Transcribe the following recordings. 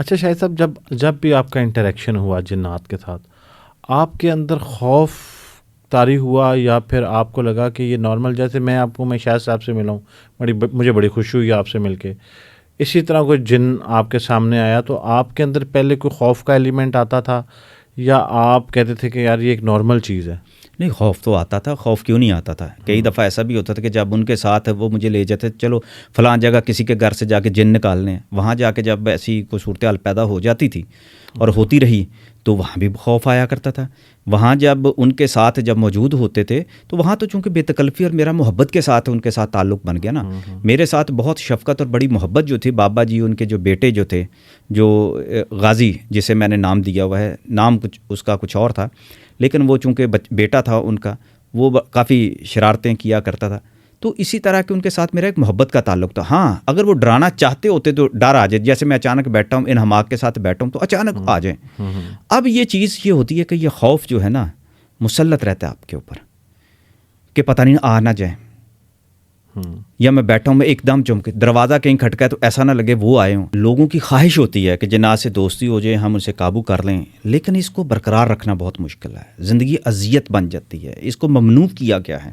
اچھا شاہد صاحب، جب بھی آپ کا انٹریکشن ہوا جنات کے ساتھ، آپ کے اندر خوف طاری ہوا یا پھر آپ کو لگا کہ یہ نارمل، جیسے میں شاہد صاحب سے ملا ہوں، مجھے بڑی خوشی ہوئی آپ سے مل کے، اسی طرح کوئی جن آپ کے سامنے آیا تو آپ کے اندر پہلے کوئی خوف کا ایلیمنٹ آتا تھا یا آپ کہتے تھے کہ یار یہ ایک نارمل چیز ہے؟ نہیں، خوف تو آتا تھا. خوف کیوں نہیں آتا تھا؟ کئی دفعہ ایسا بھی ہوتا تھا کہ جب ان کے ساتھ وہ مجھے لے جاتے، چلو فلاں جگہ کسی کے گھر سے جا کے جن نکالنے ہیں، وہاں جا کے جب ایسی کوئی صورتحال پیدا ہو جاتی تھی اور ہوتی رہی تو وہاں بھی خوف آیا کرتا تھا. وہاں جب ان کے ساتھ جب موجود ہوتے تھے تو وہاں تو چونکہ بے تکلفی اور میرا محبت کے ساتھ ان کے ساتھ تعلق بن گیا نا. میرے ساتھ بہت شفقت اور بڑی محبت جو تھی. بابا جی ان کے جو بیٹے جو تھے، جو غازی جسے میں نے نام دیا ہوا ہے، نام اس کا کچھ اور تھا، لیکن وہ چونکہ بیٹا تھا ان کا، وہ کافی شرارتیں کیا کرتا تھا. تو اسی طرح کہ ان کے ساتھ میرا ایک محبت کا تعلق تھا. ہاں، اگر وہ ڈرانا چاہتے ہوتے تو ڈر آ جائے، جیسے میں اچانک بیٹھا ہوں ان حماق کے ساتھ بیٹھا ہوں تو اچانک آ جائیں. اب یہ چیز یہ ہوتی ہے کہ یہ خوف جو ہے نا مسلط رہتا ہے آپ کے اوپر کہ پتہ نہیں آ نہ جائیں، یا میں بیٹھا ہوں میں ایک دم چمکے دروازہ کہیں کھٹکا ہے تو ایسا نہ لگے وہ آئے ہوں. لوگوں کی خواہش ہوتی ہے کہ جنات سے دوستی ہو جائے، ہم اسے قابو کر لیں، لیکن اس کو برقرار رکھنا بہت مشکل ہے. زندگی اذیت بن جاتی ہے، اس کو ممنوع کیا گیا ہے.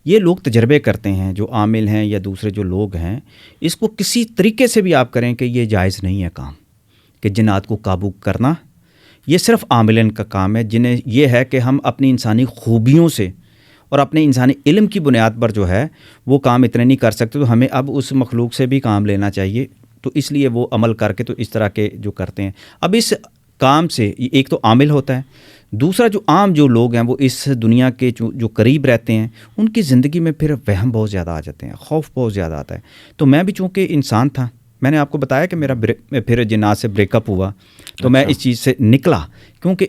یہ لوگ تجربے کرتے ہیں جو عامل ہیں یا دوسرے جو لوگ ہیں، اس کو کسی طریقے سے بھی آپ کریں کہ یہ جائز نہیں ہے کام کہ جنات کو قابو کرنا. یہ صرف عاملین کا کام ہے جنہیں یہ ہے کہ ہم اپنی انسانی خوبیوں سے اور اپنے انسانی علم کی بنیاد پر جو ہے وہ کام اتنے نہیں کر سکتے، تو ہمیں اب اس مخلوق سے بھی کام لینا چاہیے. تو اس لیے وہ عمل کر کے تو اس طرح کے جو کرتے ہیں. اب اس کام سے ایک تو عامل ہوتا ہے، دوسرا جو عام جو لوگ ہیں وہ اس دنیا کے جو قریب رہتے ہیں ان کی زندگی میں پھر وہم بہت زیادہ آ جاتے ہیں، خوف بہت زیادہ آتا ہے. تو میں بھی چونکہ انسان تھا، میں نے آپ کو بتایا کہ میرا پھر جنات سے بریک اپ ہوا تو میں اس چیز سے نکلا، کیونکہ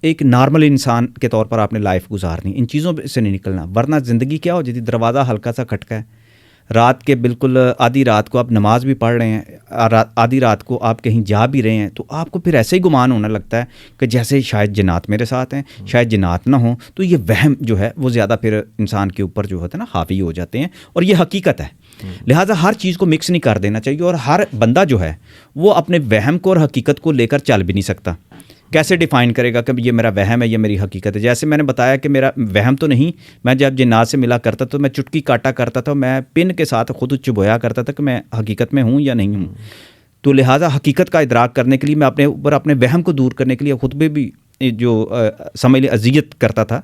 ایک نارمل انسان کے طور پر آپ نے لائف گزارنی، ان چیزوں سے نہیں نکلنا، ورنہ زندگی کیا ہو جاتی. دروازہ ہلکا سا کھٹکا ہے، رات کے بالکل آدھی رات کو آپ نماز بھی پڑھ رہے ہیں، آدھی رات کو آپ کہیں جا بھی رہے ہیں، تو آپ کو پھر ایسے ہی گمان ہونے لگتا ہے کہ جیسے شاید جنات میرے ساتھ ہیں، شاید جنات نہ ہوں. تو یہ وہم جو ہے وہ زیادہ پھر انسان کے اوپر جو ہوتا ہے نا حاوی ہو جاتے ہیں، اور یہ حقیقت ہے. لہٰذا ہر چیز کو مکس نہیں کر دینا چاہیے، اور ہر بندہ جو ہے وہ اپنے وہم کو اور حقیقت کو لے کر چل بھی نہیں سکتا. کیسے ڈیفائن کرے گا کہ یہ میرا وہم ہے، یہ میری حقیقت ہے؟ جیسے میں نے بتایا کہ میرا وہم تو نہیں، میں جب جنات سے ملا کرتا تو میں چٹکی کاٹا کرتا تھا، میں پن کے ساتھ خود چبویا کرتا تھا کہ میں حقیقت میں ہوں یا نہیں ہوں. تو لہٰذا حقیقت کا ادراک کرنے کے لیے میں اپنے اوپر اپنے وہم کو دور کرنے کے لیے خطبے بھی جو سمجھ لیں اذیت کرتا تھا.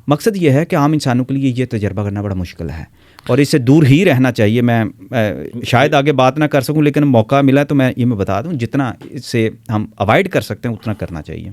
مقصد یہ ہے کہ عام انسانوں کے لیے یہ تجربہ کرنا بڑا مشکل ہے اور اس سے دور ہی رہنا چاہیے. میں شاید آگے بات نہ کر سکوں، لیکن موقع ملا تو میں بتا دوں جتنا اس سے ہم اوائڈ کر سکتے ہیں اتنا کرنا چاہیے.